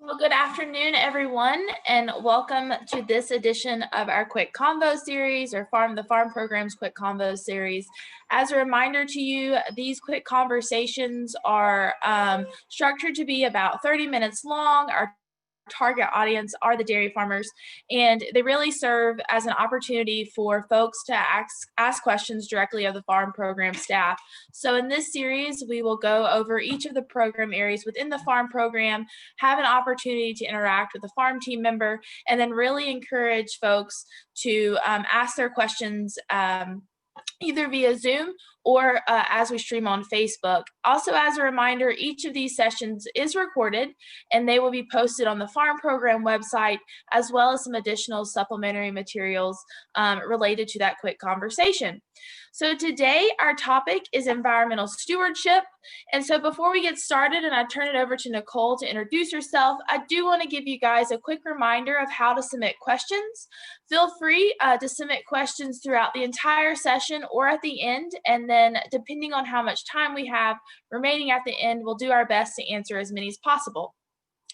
Well, good afternoon, everyone, and welcome to this edition of our Quick Convo series, or the Farm Program's Quick Convo series. As a reminder to you, these quick conversations are structured to be about 30 minutes long. Our target audience are the dairy farmers, and they really serve as an opportunity for folks to ask questions directly of the farm program staff. So in this series, we will go over each of the program areas within the farm program, have an opportunity to interact with a farm team member, and then really encourage folks to ask their questions either via Zoom or as we stream on Facebook. Also, as a reminder, each of these sessions is recorded and they will be posted on the Farm Program website, as well as some additional supplementary materials related to that quick conversation. So today our topic is environmental stewardship. And so before we get started and I turn it over to Nicole to introduce herself, I do want to give you guys a quick reminder of how to submit questions. Feel free to submit questions throughout the entire session or at the end, and then depending on how much time we have remaining at the end, we'll do our best to answer as many as possible.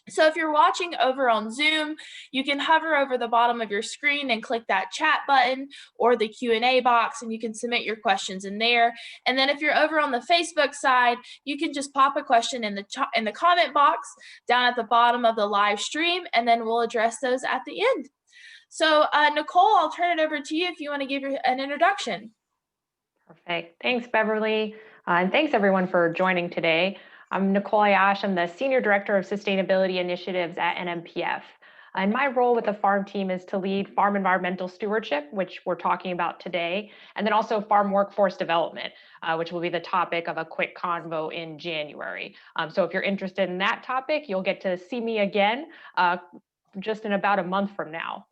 So if you're watching over on Zoom, you can hover over the bottom of your screen and click that chat button or the Q&A box, and you can submit your questions in there. And then if you're over on the Facebook side, you can just pop a question in the comment box down at the bottom of the live stream, and then we'll address those at the end. So Nicole, I'll turn it over to you if you want to give an introduction. Perfect. Thanks, Beverly. And thanks everyone for joining today. I'm Nicole Ayache. I'm the Senior Director of Sustainability Initiatives at NMPF. And my role with the farm team is to lead farm environmental stewardship, which we're talking about today, and then also farm workforce development, which will be the topic of a quick convo in January. So if you're interested in that topic, you'll get to see me again just in about a month from now.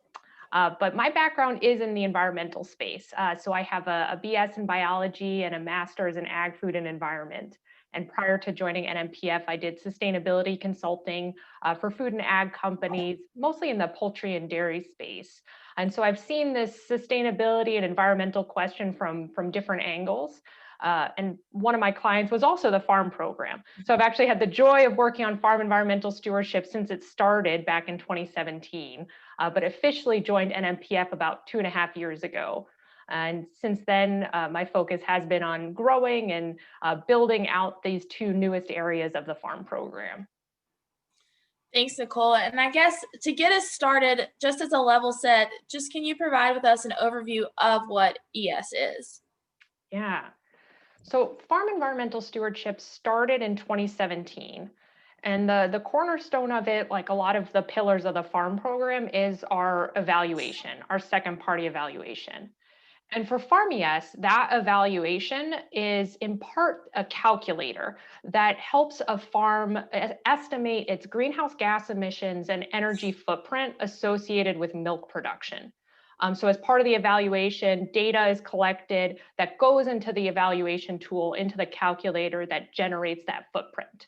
But my background is in the environmental space. So I have a BS in biology and a master's in ag, food, and environment. And prior to joining NMPF, I did sustainability consulting for food and ag companies, mostly in the poultry and dairy space. And so I've seen this sustainability and environmental question from different angles. And one of my clients was also the farm program. So I've actually had the joy of working on farm environmental stewardship since it started back in 2017, but officially joined NMPF about 2.5 years ago. And since then, my focus has been on growing and building out these two newest areas of the farm program. Thanks, Nicole. And I guess to get us started, just as a level set, just can you provide with us an overview of what ES is? Yeah. So farm environmental stewardship started in 2017. And the cornerstone of it, like a lot of the pillars of the farm program, is our evaluation, our second party evaluation. And for Farm ES, that evaluation is in part a calculator that helps a farm estimate its greenhouse gas emissions and energy footprint associated with milk production. So as part of the evaluation, data is collected that goes into the evaluation tool, into the calculator that generates that footprint.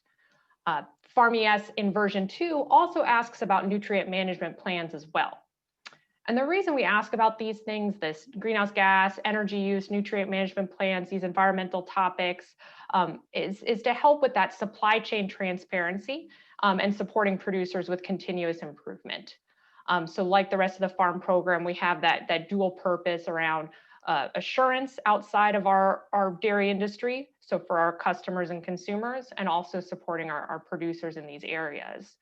Farm ES in version 2 also asks about nutrient management plans as well. And the reason we ask about these things, this greenhouse gas, energy use, nutrient management plans, these environmental topics, is to help with that supply chain transparency and supporting producers with continuous improvement. So like the rest of the farm program, we have that dual purpose around assurance outside of our dairy industry, so for our customers and consumers, and also supporting our producers in these areas.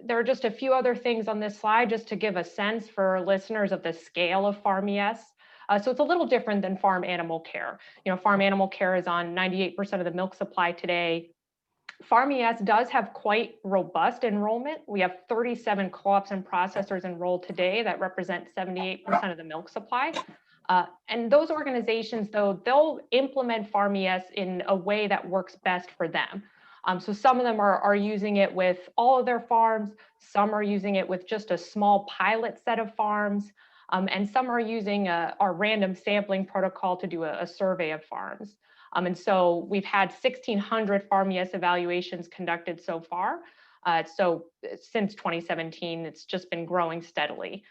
There are just a few other things on this slide just to give a sense for listeners of the scale of Farm ES. So it's a little different than farm animal care. Farm animal care is on 98% of the milk supply today. Farm ES does have quite robust enrollment. We have 37 co-ops and processors enrolled today that represent 78% of the milk supply. And those organizations, though, they'll implement Farm ES in a way that works best for them. So some of them are using it with all of their farms, some are using it with just a small pilot set of farms, and some are using our random sampling protocol to do a survey of farms. And so we've had 1,600 Farm ES evaluations conducted so far. So since 2017, it's just been growing steadily.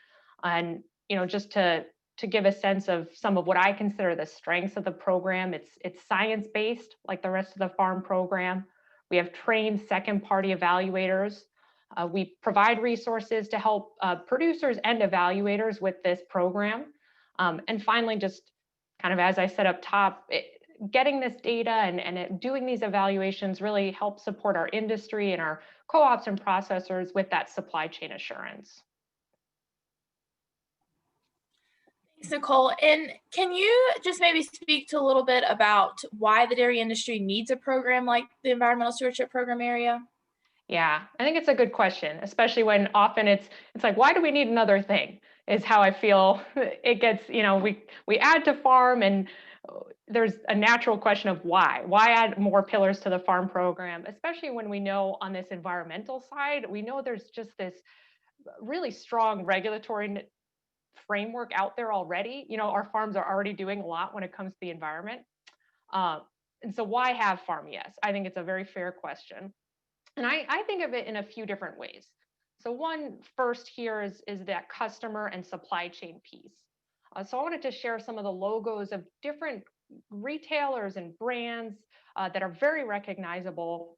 And just to give a sense of some of what I consider the strengths of the program, it's science-based, like the rest of the farm program. We have trained second-party evaluators. We provide resources to help producers and evaluators with this program. And finally, just kind of as I said up top, getting this data and doing these evaluations really helps support our industry and our co-ops and processors with that supply chain assurance. Thanks, Nicole. And can you just maybe speak to a little bit about why the dairy industry needs a program like the Environmental Stewardship Program area? Yeah, I think it's a good question, especially when often it's like, why do we need another thing? Is how I feel it gets, we add to FARM, and there's a natural question of why add more pillars to the FARM program, especially when we know on this environmental side, we know there's just this really strong regulatory framework out there already. Our farms are already doing a lot when it comes to the environment. And so why have FARM? Yes, I think it's a very fair question. And I think of it in a few different ways. So one first here is that customer and supply chain piece. So I wanted to share some of the logos of different retailers and brands that are very recognizable,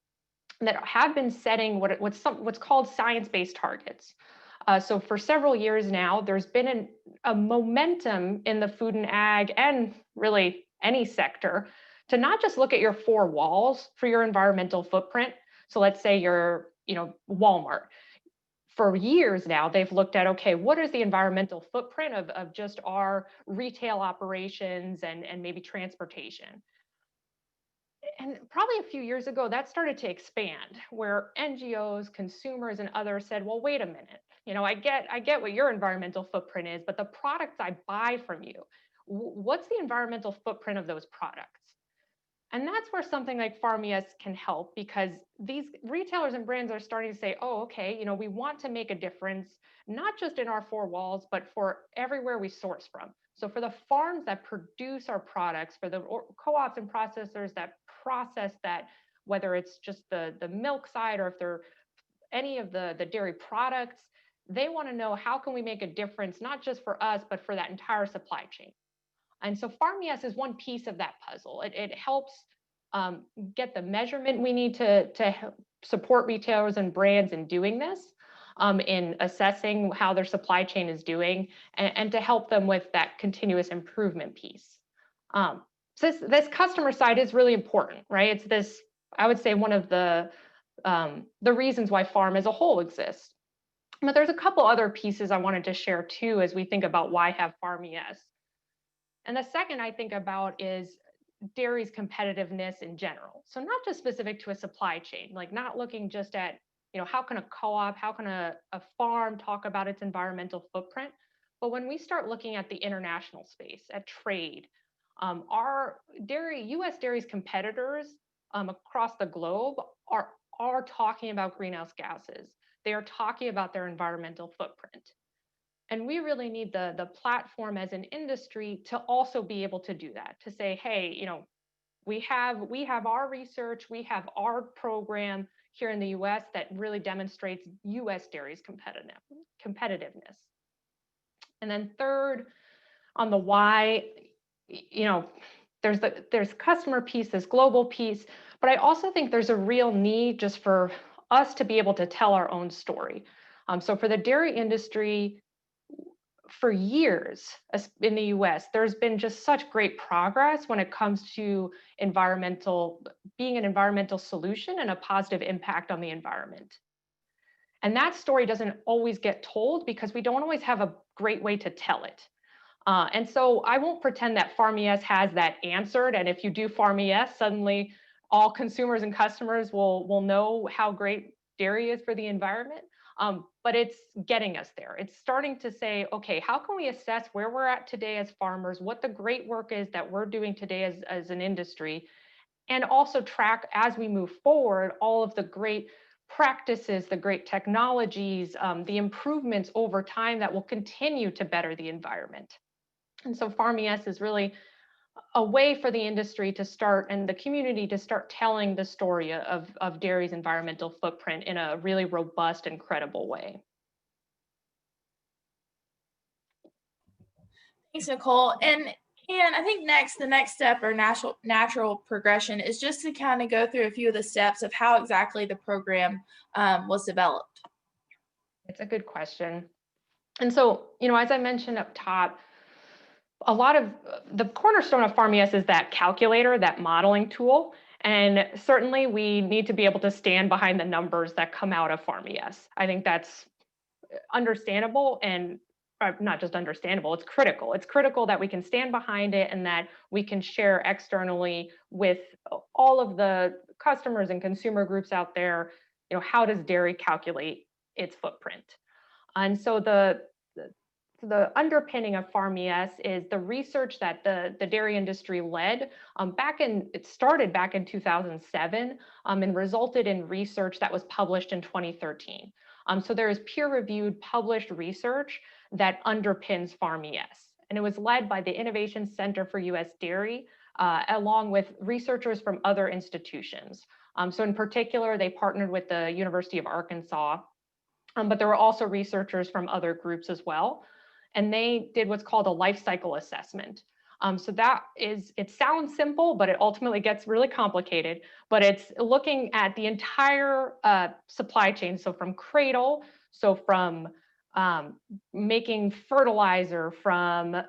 that have been setting what's called science-based targets. So for several years now, there's been a momentum in the food and ag, and really any sector, to not just look at your four walls for your environmental footprint. So let's say you're, Walmart. For years now, they've looked at, okay, what is the environmental footprint of just our retail operations and maybe transportation? And probably a few years ago, that started to expand, where NGOs, consumers, and others said, well, wait a minute. I get what your environmental footprint is, but the products I buy from you, what's the environmental footprint of those products? And that's where something like FARM can help, because these retailers and brands are starting to say, oh, okay, we want to make a difference, not just in our four walls, but for everywhere we source from. So for the farms that produce our products, for the co-ops and processors that process that, whether it's just the milk side or if they're any of the dairy products, they want to know, how can we make a difference, not just for us, but for that entire supply chain? And so FARM is one piece of that puzzle. It helps get the measurement we need to support retailers and brands in doing this, in assessing how their supply chain is doing, and to help them with that continuous improvement piece. So this customer side is really important, right? It's this, I would say, one of the reasons why FARM as a whole exists. But there's a couple other pieces I wanted to share too, as we think about why have FARM. And the second I think about is dairy's competitiveness in general. So not just specific to a supply chain, like not looking just at, how can a co-op, how can a farm talk about its environmental footprint? But when we start looking at the international space, at trade, our U.S. dairy's competitors across the globe are talking about greenhouse gases. They are talking about their environmental footprint. And we really need the platform as an industry to also be able to do that, to say, hey, we have our research, we have our program here in the US that really demonstrates US dairy's competitiveness. And then third, on the why, there's customer piece, this global piece, but I also think there's a real need just for us to be able to tell our own story. So for the dairy industry, for years in the US, there's been just such great progress when it comes to being an environmental solution and a positive impact on the environment. And that story doesn't always get told because we don't always have a great way to tell it. And so I won't pretend that FARM has that answered. And if you do FARM suddenly all consumers and customers will know how great dairy is for the environment. But it's getting us there. It's starting to say, okay, how can we assess where we're at today as farmers, what the great work is that we're doing today as an industry, and also track as we move forward all of the great practices, the great technologies, the improvements over time that will continue to better the environment. And so FARM is really a way for the industry to start and the community to start telling the story of dairy's environmental footprint in a really robust and credible way. Thanks, Nicole. And And I think the next step or natural progression is just to kind of go through a few of the steps of how exactly the program was developed. It's a good question. And so, as I mentioned up top, a lot of the cornerstone of FARM-ES is that calculator, that modeling tool. And certainly we need to be able to stand behind the numbers that come out of FARM-ES. I think that's understandable and not just understandable, it's critical. It's critical that we can stand behind it and that we can share externally with all of the customers and consumer groups out there, how does dairy calculate its footprint? And so the underpinning of FARM-ES is the research that the dairy industry led it started back in 2007 and resulted in research that was published in 2013. So there is peer-reviewed published research that underpins FARM-ES. And it was led by the Innovation Center for U.S. Dairy, along with researchers from other institutions. So in particular, they partnered with the University of Arkansas, but there were also researchers from other groups as well. And they did what's called a life cycle assessment. So it sounds simple, but it ultimately gets really complicated. But it's looking at the entire supply chain. So from cradle, so from making fertilizer, from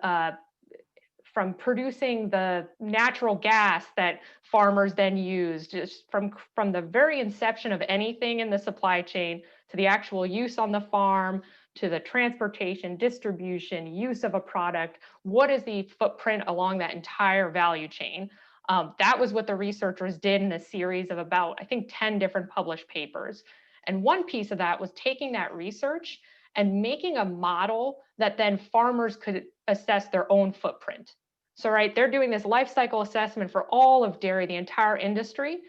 producing the natural gas that farmers then use, just from the very inception of anything in the supply chain to the actual use on the farm, to the transportation, distribution, use of a product. What is the footprint along that entire value chain? That was what the researchers did in a series of about, I think, 10 different published papers. And one piece of that was taking that research and making a model that then farmers could assess their own footprint. So, right, they're doing this life cycle assessment for all of dairy, the entire industry,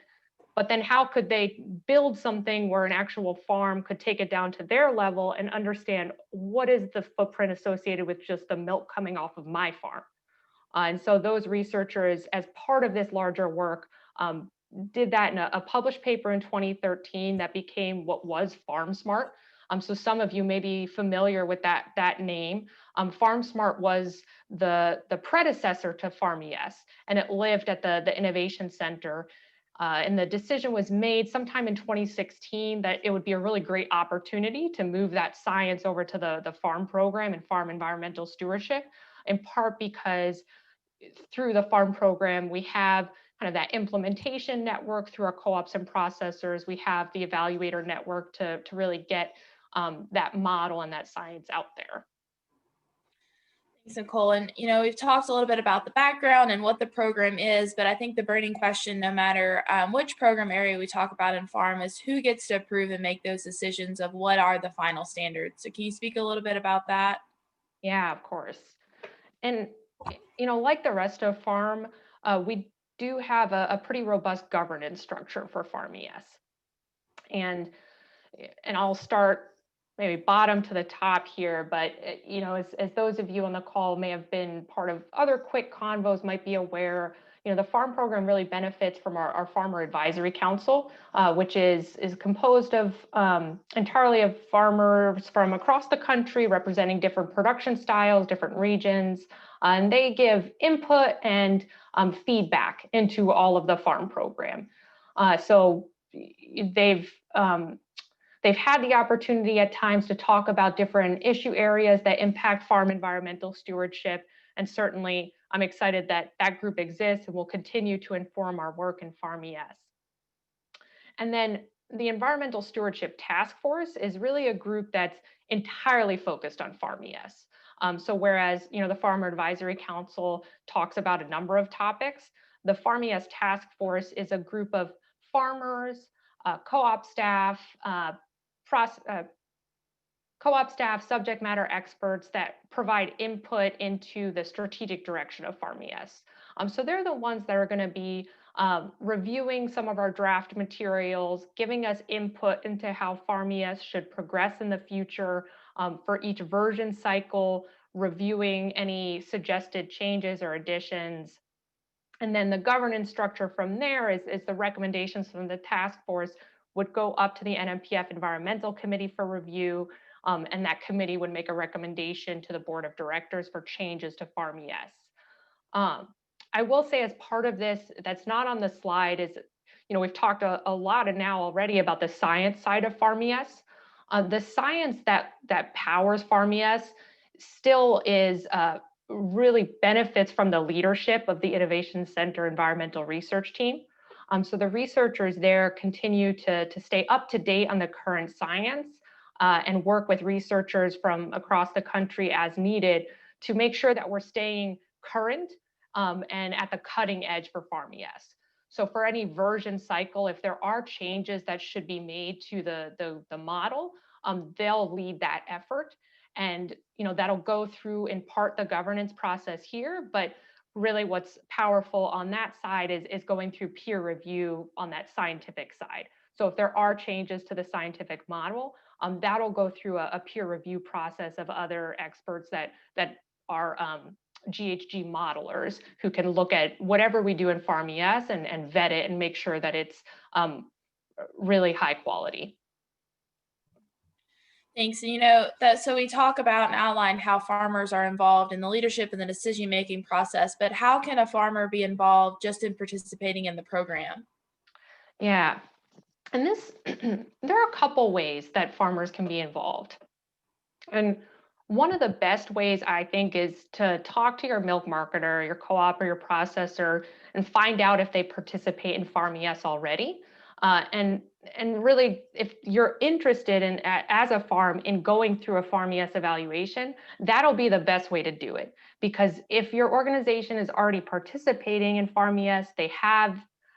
but then how could they build something where an actual farm could take it down to their level and understand what is the footprint associated with just the milk coming off of my farm? And so those researchers, as part of this larger work, did that in a published paper in 2013 that became what was FarmSmart. So some of you may be familiar with that name. FarmSmart was the predecessor to FARM-ES, and it lived at the Innovation Center. And the decision was made sometime in 2016 that it would be a really great opportunity to move that science over to the FARM program and FARM Environmental Stewardship, in part because through the FARM program, we have kind of that implementation network through our co-ops and processors. We have the evaluator network to really get that model and that science out there. Thanks, Nicole. And, we've talked a little bit about the background and what the program is, but I think the burning question, no matter which program area we talk about in FARM, is who gets to approve and make those decisions of what are the final standards. So can you speak a little bit about that? Yeah, of course. And, like the rest of FARM, we do have a pretty robust governance structure for FARM-ES. And I'll start maybe bottom to the top here, but as those of you on the call may have been part of other quick convos might be aware, the FARM program really benefits from our Farmer Advisory Council, which is composed of entirely of farmers from across the country representing different production styles, different regions, and they give input and feedback into all of the FARM program. So they've had the opportunity at times to talk about different issue areas that impact farm environmental stewardship. And certainly I'm excited that that group exists and will continue to inform our work in FARM-ES. And then the Environmental Stewardship Task Force is really a group that's entirely focused on FARM-ES. So whereas the Farmer Advisory Council talks about a number of topics, the FARM-ES Task Force is a group of farmers, co-op staff, subject matter experts that provide input into the strategic direction of FARM-ES. So they're the ones that are going to be reviewing some of our draft materials, giving us input into how FARM-ES should progress in the future for each version cycle, reviewing any suggested changes or additions. And then the governance structure from there is the recommendations from the task force would go up to the NMPF Environmental Committee for review, and that committee would make a recommendation to the board of directors for changes to FARM-ES. I will say as part of this, that's not on the slide, is, we've talked a lot and now already about the science side of FARM-ES. The science that powers FARM-ES still is really benefits from the leadership of the Innovation Center Environmental Research Team. So the researchers there continue to stay up to date on the current science and work with researchers from across the country as needed to make sure that we're staying current and at the cutting edge for FARM-ES. So for any version cycle, if there are changes that should be made to the model, they'll lead that effort. And that'll go through in part the governance process here, but really what's powerful on that side is going through peer review on that scientific side. So if there are changes to the scientific model, that'll go through a peer review process of other experts that are GHG modelers who can look at whatever we do in FARM-ES and vet it and make sure that it's really high quality. Thanks. So we talk about and outline how farmers are involved in the leadership and the decision-making process, but how can a farmer be involved just in participating in the program? Yeah, and there are a couple ways that farmers can be involved. And one of the best ways, I think, is to talk to your milk marketer, your co-op, or your processor and find out if they participate in FARM-ES already. And really, if you're interested in, as a farm, in going through a FARM-ES evaluation, that'll be the best way to do it. Because if your organization is already participating in FARM-ES, they have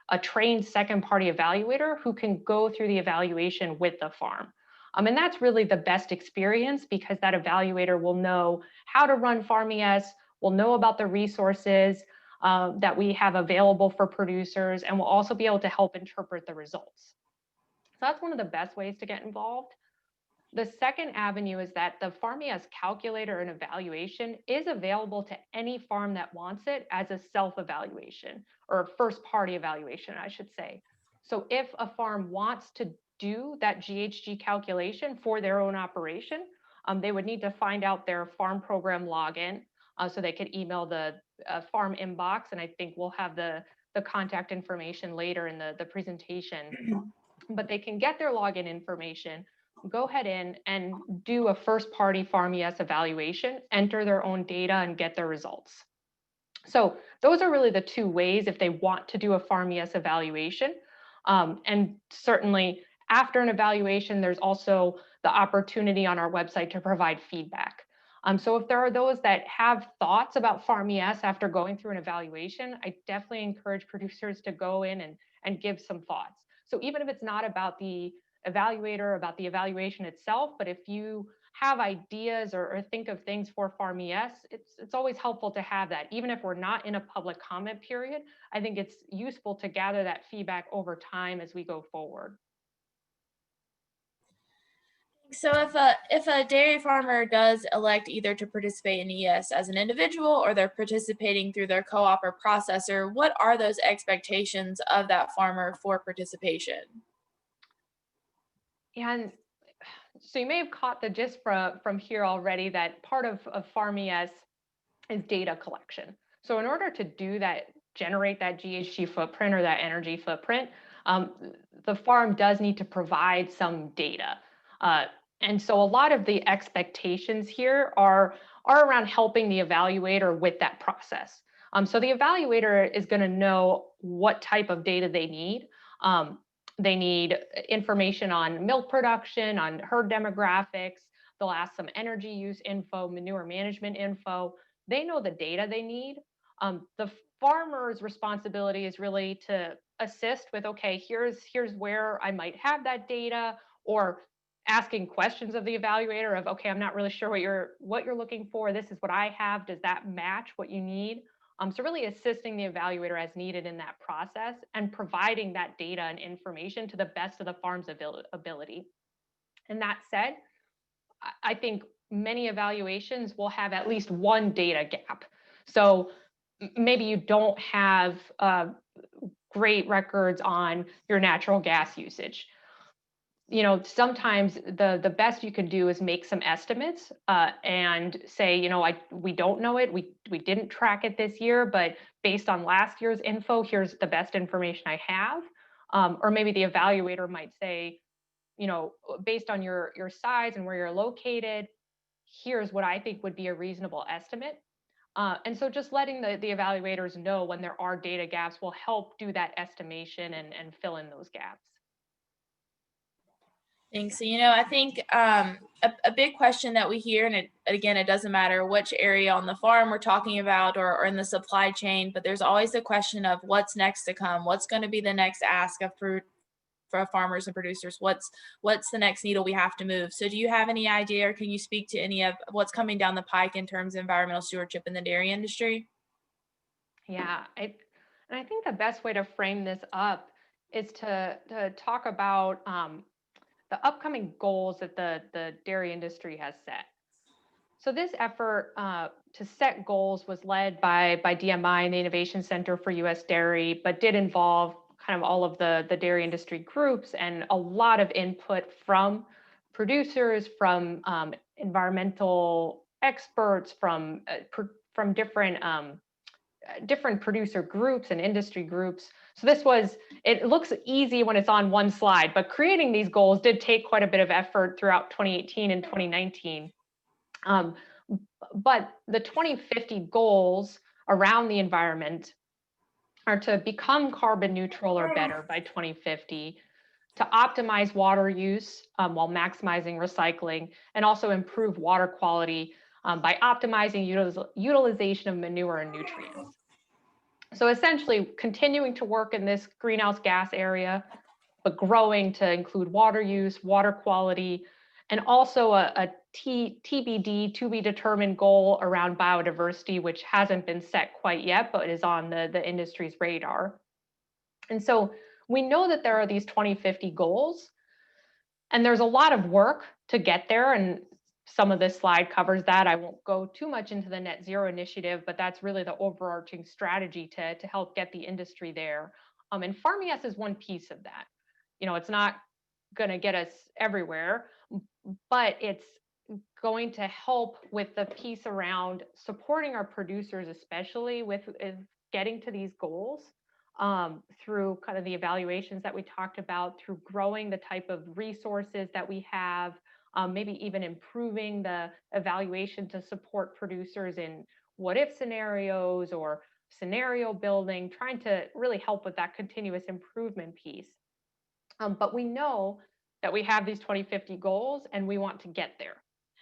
a trained second-party evaluator who can go through the evaluation with the farm. And that's really the best experience, because that evaluator will know how to run FARM-ES, will know about the resources that we have available for producers, and will also be able to help interpret the results. So that's one of the best ways to get involved. The second avenue is that the FARM-ES calculator and evaluation is available to any farm that wants it as a self-evaluation, or a first-party evaluation, I should say. So if a farm wants to do that GHG calculation for their own operation, they would need to find out their farm program login, so they could email the farm inbox, and I think we'll have the contact information later in the presentation. But they can get their login information, go ahead in and do a first-party FARM-ES evaluation, enter their own data, and get their results. So those are really the two ways if they want to do a FARM-ES evaluation. And certainly after an evaluation, there's also the opportunity on our website to provide feedback. So if there are those that have thoughts about FARM-ES after going through an evaluation, I definitely encourage producers to go in and give some thoughts. So even if it's not about the evaluator, about the evaluation itself, but if you have ideas or think of things for FARM-ES, it's always helpful to have that. Even if we're not in a public comment period, I think it's useful to gather that feedback over time as we go forward. So if a dairy farmer does elect either to participate in ES as an individual, or they're participating through their co-op or processor, what are those expectations of that farmer for participation? And so you may have caught the gist from here already that part of FARM-ES is data collection. So in order to do that, generate that GHG footprint or that energy footprint, the farm does need to provide some data. And so a lot of the expectations here are around helping the evaluator with that process. So the evaluator is going to know what type of data they need. They need information on milk production, on herd demographics. They'll ask some energy use info, manure management info. They know the data they need. The farmer's responsibility is really to assist with, okay, here's where I might have that data, or asking questions of the evaluator of, okay, I'm not really sure what you're looking for. This is what I have. Does that match what you need? So really assisting the evaluator as needed in that process and providing that data and information to the best of the farm's ability. And that said, I think many evaluations will have at least one data gap. So maybe you don't have great records on your natural gas usage. sometimes the best you can do is make some estimates and say, we don't know it. We didn't track it this year, but based on last year's info, here's the best information I have. Or maybe the evaluator might say, based on your size and where you're located, here's what I think would be a reasonable estimate. And so just letting the evaluators know when there are data gaps will help do that estimation and fill in those gaps. Thanks. So, I think a big question that we hear, and it doesn't matter which area on the farm we're talking about or in the supply chain, but there's always the question of what's next to come, what's going to be the next ask of for farmers and producers, what's the next needle we have to move. So do you have any idea, or can you speak to any of what's coming down the pike in terms of environmental stewardship in the dairy industry? Yeah, I think the best way to frame this up is to talk about the upcoming goals that the dairy industry has set. So this effort to set goals was led by DMI and the Innovation Center for U.S. Dairy, but did involve kind of all of the dairy industry groups and a lot of input from producers, from environmental experts, from different producer groups and industry groups. So it looks easy when it's on one slide, but creating these goals did take quite a bit of effort throughout 2018 and 2019. But the 2050 goals around the environment are to become carbon neutral or better by 2050, to optimize water use while maximizing recycling, and also improve water quality by optimizing utilization of manure and nutrients. So essentially continuing to work in this greenhouse gas area, but growing to include water use, water quality, and also a TBD, to be determined goal around biodiversity, which hasn't been set quite yet, but is on the industry's radar. And so we know that there are these 2050 goals, and there's a lot of work to get there. And some of this slide covers that. I won't go too much into the net zero initiative, but that's really the overarching strategy to help get the industry there. And FARM ES is one piece of that. It's not going to get us everywhere, but it's going to help with the piece around supporting our producers, especially with getting to these goals through kind of the evaluations that we talked about, through growing the type of resources that we have, maybe even improving the evaluation to support producers in what if scenarios or scenario building, trying to really help with that continuous improvement piece. But we know that we have these 2050 goals and we want to get there.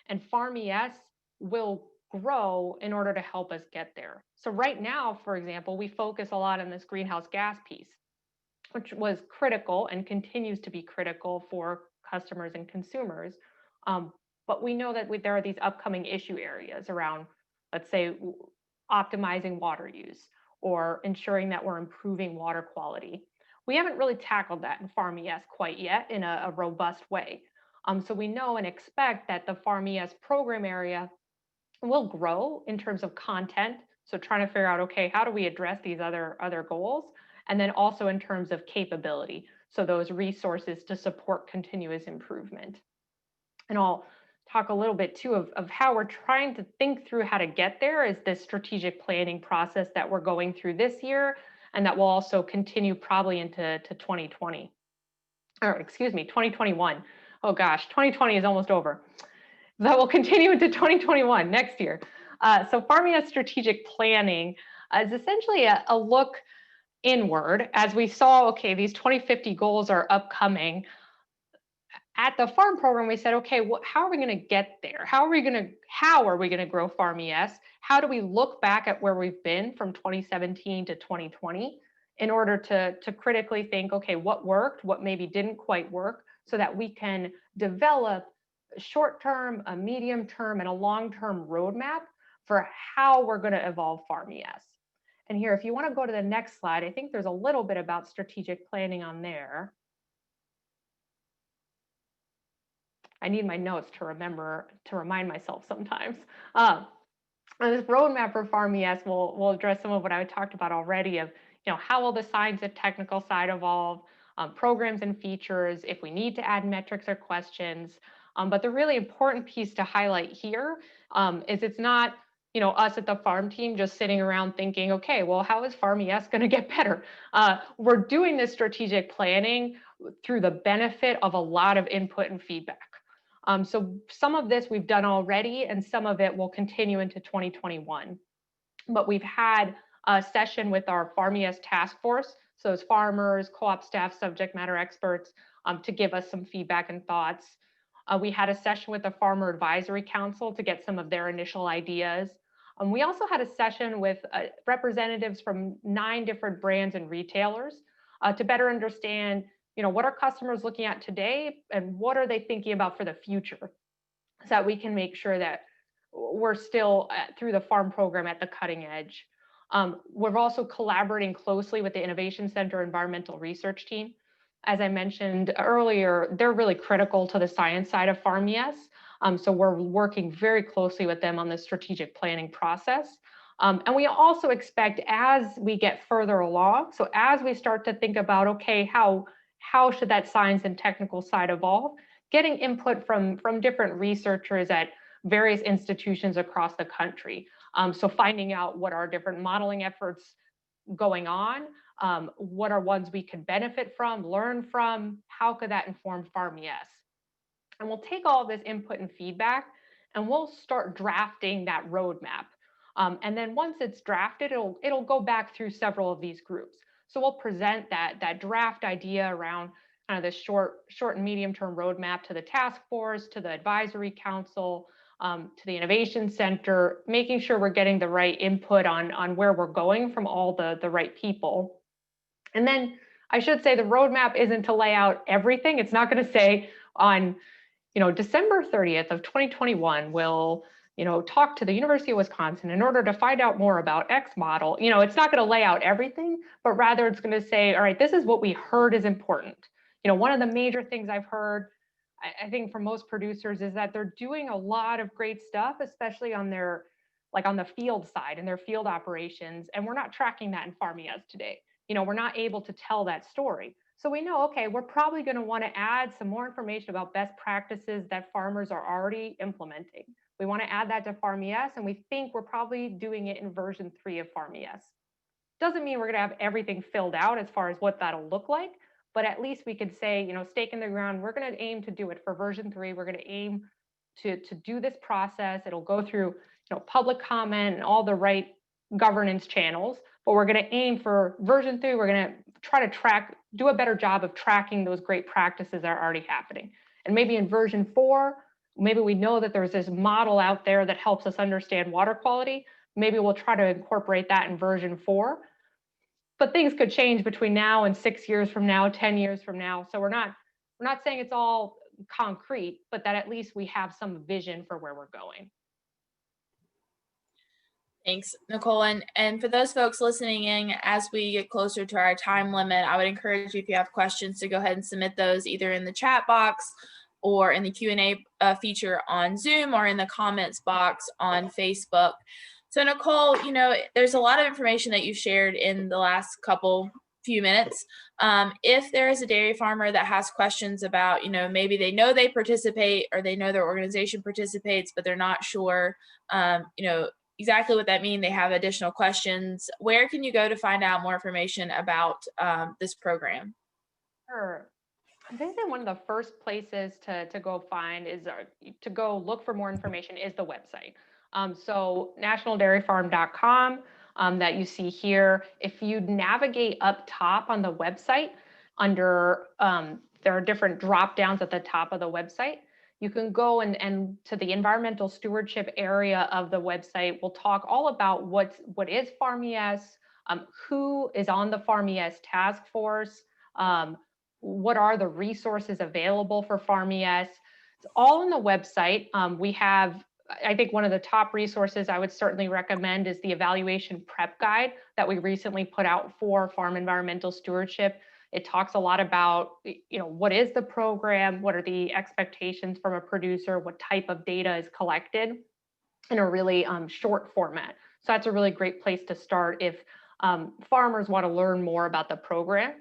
And FARM ES will grow in order to help us get there. So right now, for example, we focus a lot on this greenhouse gas piece, which was critical and continues to be critical for customers and consumers. But we know that there are these upcoming issue areas around, let's say, optimizing water use or ensuring that we're improving water quality. We haven't really tackled that in FARM ES quite yet in a robust way. So we know and expect that the FARM ES program area will grow in terms of content. So trying to figure out, okay, how do we address these other goals? And then also in terms of capability. So those resources to support continuous improvement. And I'll talk a little bit too of how we're trying to think through how to get there is this strategic planning process that we're going through this year, and that will also continue probably into 2020, or excuse me, 2021. Oh gosh, 2020 is almost over. That will continue into 2021, next year. So FARM ES strategic planning is essentially a look inward as we saw, okay, these 2050 goals are upcoming. At the farm program, we said, okay, how are we going to get there? How are we going to grow FARM ES? How do we look back at where we've been from 2017 to 2020 in order to critically think, okay, what worked, what maybe didn't quite work, so that we can develop a short-term, a medium-term, and a long-term roadmap for how we're going to evolve FARM ES. And here, if you want to go to the next slide, I think there's a little bit about strategic planning on there. I need my notes to remind myself sometimes. And this roadmap for FARM ES will address some of what I talked about already of, how will the science and technical side evolve? programs and features, if we need to add metrics or questions. But the really important piece to highlight here is it's not us at the farm team just sitting around thinking, okay, well, how is Farm ES going to get better? We're doing this strategic planning through the benefit of a lot of input and feedback. So some of this we've done already, and some of it will continue into 2021. But we've had a session with our Farm ES task force, so as farmers, co-op staff, subject matter experts, to give us some feedback and thoughts. We had a session with the Farmer Advisory Council to get some of their initial ideas. We also had a session with representatives from 9 different brands and retailers to better understand, what are customers looking at today and what are they thinking about for the future, so that we can make sure that we're still through the farm program at the cutting edge. We're also collaborating closely with the Innovation Center Environmental Research Team. As I mentioned earlier, they're really critical to the science side of Farm ES. So we're working very closely with them on the strategic planning process. And we also expect, as we get further along, so as we start to think about, okay, how should that science and technical side evolve, getting input from different researchers at various institutions across the country. So finding out what are different modeling efforts going on, what are ones we could benefit from, learn from, how could that inform Farm ES? And we'll take all of this input and feedback and we'll start drafting that roadmap. And then once it's drafted, it'll go back through several of these groups. So we'll present that draft idea around kind of the short and medium term roadmap to the task force, to the advisory council, to the innovation center, making sure we're getting the right input on where we're going from all the right people. And then I should say the roadmap isn't to lay out everything. It's not going to say on December 30th of 2021, we'll talk to the University of Wisconsin in order to find out more about X model. It's not going to lay out everything, but rather it's going to say, all right, this is what we heard is important. One of the major things I've heard, I think from most producers, is that they're doing a lot of great stuff, especially on on the field side and their field operations. And we're not tracking that in Farm ES today. We're not able to tell that story. So we know, okay, we're probably going to want to add some more information about best practices that farmers are already implementing. We want to add that to Farm ES, and we think we're probably doing it in version 3 of Farm ES. Doesn't mean we're going to have everything filled out as far as what that'll look like, but at least we could say, stake in the ground, we're going to aim to do it for version 3. We're going to aim to do this process. It'll go through, public comment and all the right governance channels, but we're going to aim for version 3. We're going to try to do a better job of tracking those great practices that are already happening. And maybe in version 4, maybe we know that there's this model out there that helps us understand water quality. Maybe we'll try to incorporate that in version 4. But things could change between now and 6 years from now, 10 years from now. So we're not saying it's all concrete, but that at least we have some vision for where we're going. Thanks, Nicole. And for those folks listening in, as we get closer to our time limit, I would encourage you, if you have questions, to go ahead and submit those either in the chat box or in the Q&A feature on Zoom or in the comments box on Facebook. So Nicole, there's a lot of information that you've shared in the last few minutes. If there is a dairy farmer that has questions about, maybe they know they participate or they know their organization participates, but they're not sure, exactly what that means, they have additional questions, where can you go to find out more information about this program? Sure. I think that one of the first places to go find is to go look for more information is the website. So nationaldairyfarm.com that you see here. If you navigate up top on the website under, there are different drop downs at the top of the website. You can go and to the environmental stewardship area of the website. We'll talk all about what is Farm ES, who is on the Farm ES task force, what are the resources available for Farm ES. It's all on the website. We have, I think one of the top resources I would certainly recommend is the evaluation prep guide that we recently put out for Farm Environmental Stewardship. It talks a lot about, what is the program? What are the expectations from a producer? What type of data is collected in a really short format? So that's a really great place to start if farmers want to learn more about the program.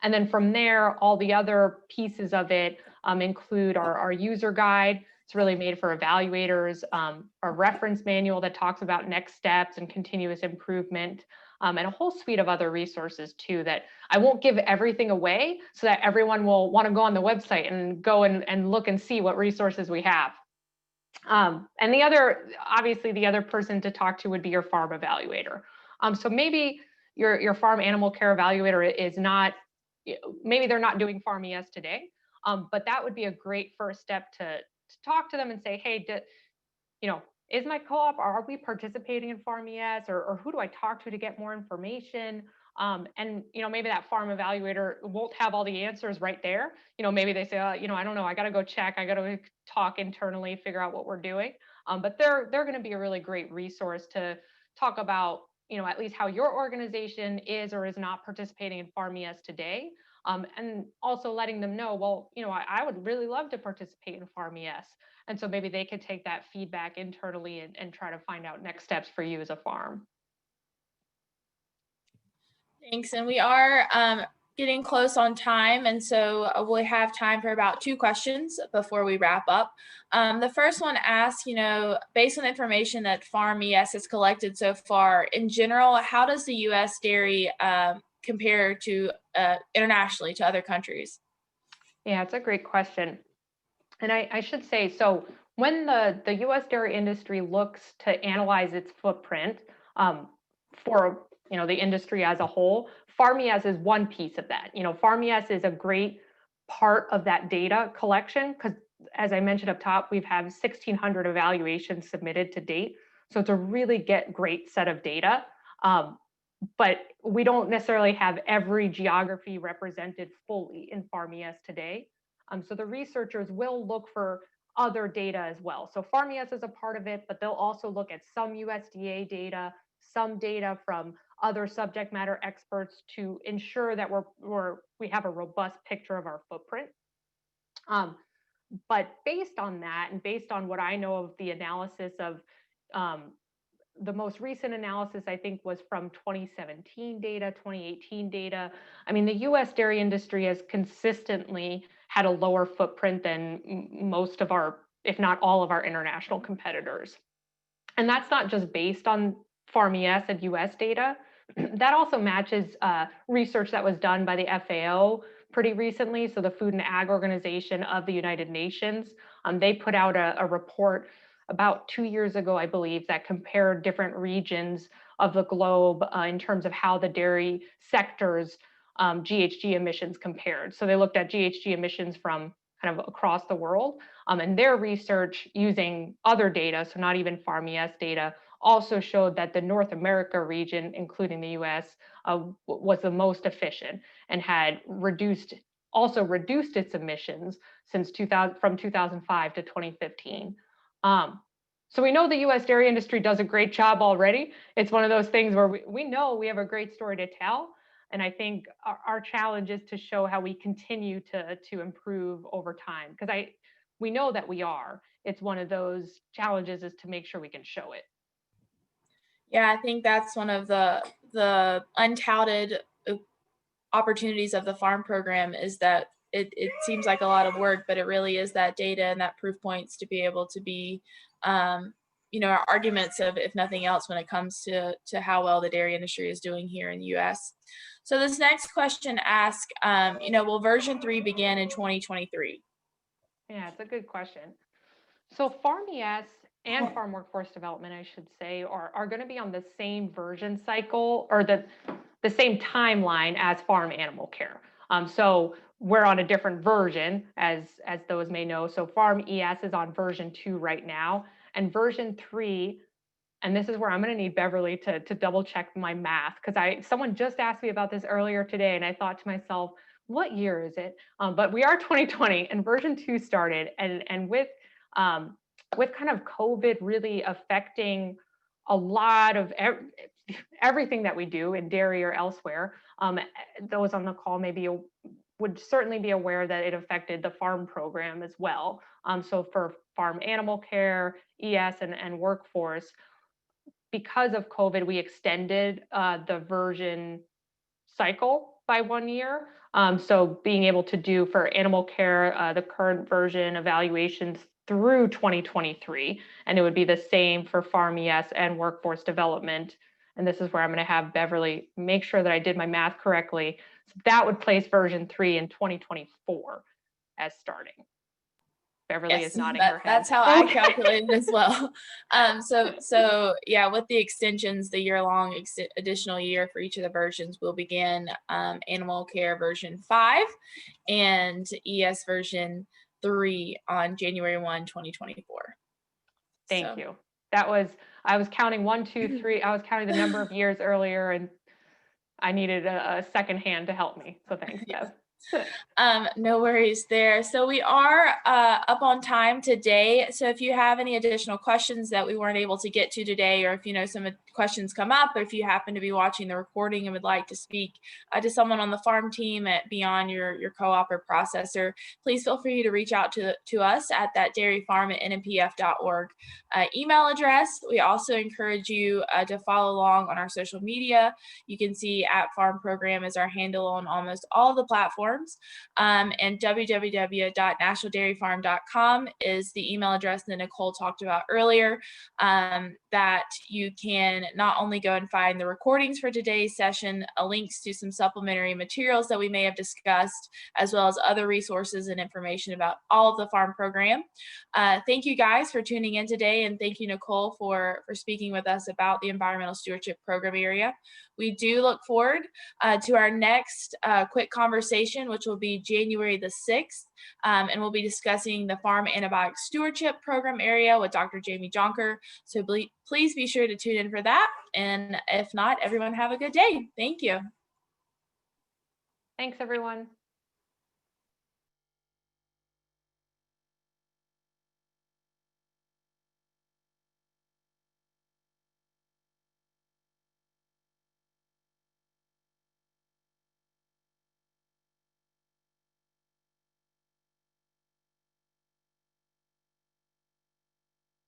And then from there, all the other pieces of it include our user guide. It's really made for evaluators, a reference manual that talks about next steps and continuous improvement, and a whole suite of other resources too that I won't give everything away so that everyone will want to go on the website and go and look and see what resources we have. And obviously the other person to talk to would be your farm evaluator. So maybe your farm animal care evaluator is not, maybe they're not doing Farm ES today, but that would be a great first step to talk to them and say, hey, is my co-op, are we participating in Farm ES, or who do I talk to get more information? And maybe that farm evaluator won't have all the answers right there. Maybe they say, I don't know, I got to go check, I got to talk internally, figure out what we're doing. But they're going to be a really great resource to talk about, at least how your organization is or is not participating in Farm ES today. And also letting them know, well, I would really love to participate in Farm ES. And so maybe they could take that feedback internally and try to find out next steps for you as a farm. Thanks. And we are getting close on time. And so we'll have time for about 2 questions before we wrap up. The first one asks, based on the information that Farm ES has collected so far, in general, how does the U.S. dairy compare to internationally to other countries? Yeah, it's a great question. And I should say, so when the U.S. dairy industry looks to analyze its footprint for the industry as a whole, Farm ES is one piece of that. Farm ES is a great part of that data collection because, as I mentioned up top, we've had 1,600 evaluations submitted to date. So it's a really great set of data. But we don't necessarily have every geography represented fully in Farm ES today. So the researchers will look for other data as well. So Farm ES is a part of it, but they'll also look at some USDA data, some data from other subject matter experts to ensure that we have a robust picture of our footprint. But based on that, and based on what I know of the analysis of the most recent analysis, I think, was from 2017 data, 2018 data. I mean, the US dairy industry has consistently had a lower footprint than most of our, if not all of our international competitors. And that's not just based on Farm ES and US data. That also matches research that was done by the FAO pretty recently. So the Food and Ag Organization of the United Nations, they put out a report about 2 years ago, I believe, that compared different regions of the globe in terms of how the dairy sector's GHG emissions compared. So they looked at GHG emissions from kind of across the world, and their research using other data, so not even Farm ES data, also showed that the North America region, including the US, was the most efficient and had also reduced its emissions since from 2005 to 2015. So we know the US dairy industry does a great job already. It's one of those things where we know we have a great story to tell. And I think our challenge is to show how we continue to improve over time, because we know that we are. It's one of those challenges is to make sure we can show it. Yeah, I think that's one of the untouted opportunities of the farm program is that it seems like a lot of work, but it really is that data and that proof points to be able to be, arguments of, if nothing else, when it comes to how well the dairy industry is doing here in the U.S. So this next question asks, will version 3 begin in 2023? Yeah, it's a good question. So Farm ES and Farm Workforce Development, I should say, are going to be on the same version cycle or the same timeline as Farm Animal Care. So we're on a different version, as those may know. So Farm ES is on version 2 right now, and version 3. And this is where I'm going to need Beverly to double check my math, because someone just asked me about this earlier today, and I thought to myself, what year is it? But we are 2020, and version 2 started, and with kind of COVID really affecting a lot of everything that we do in dairy or elsewhere, those on the call maybe would certainly be aware that it affected the farm program as well. So for Farm Animal Care, ES, and Workforce, because of COVID, we extended the version cycle by 1 year. So being able to do for animal care, the current version evaluations through 2023, and it would be the same for Farm ES and workforce development. And this is where I'm going to have Beverly make sure that I did my math correctly. So that would place version 3 in 2024 as starting. Beverly is nodding her head. That's how I calculated as well. So yeah, with the extensions, the year-long additional year for each of the versions, will begin Animal Care version 5 and ES version 3 on January 1, 2024. Thank you. That was, I was counting 1, 2, 3. I was counting the number of years earlier, and I needed a second hand to help me. So thanks, Bev. No worries there. So we are up on time today. So if you have any additional questions that we weren't able to get to today, or if you know some questions come up, or if you happen to be watching the recording and would like to speak to someone on the farm team at beyond your co-op or processor, please feel free to reach out to us at that dairyfarm@nmpf.org email address. We also encourage you to follow along on our social media. You can see @Farm Program is our handle on almost all of the platforms. And www.nationaldairyfarm.com is the email address that Nicole talked about earlier, that you can not only go and find the recordings for today's session, links to some supplementary materials that we may have discussed, as well as other resources and information about all of the farm program. Thank you guys for tuning in today, and thank you, Nicole, for speaking with us about the Environmental Stewardship Program area. We do look forward to our next quick conversation, which will be January the 6th, and we'll be discussing the Farm Antibiotic Stewardship Program area with Dr. Jamie Jonker. So please be sure to tune in for that. And if not, everyone have a good day. Thank you. Thanks, everyone.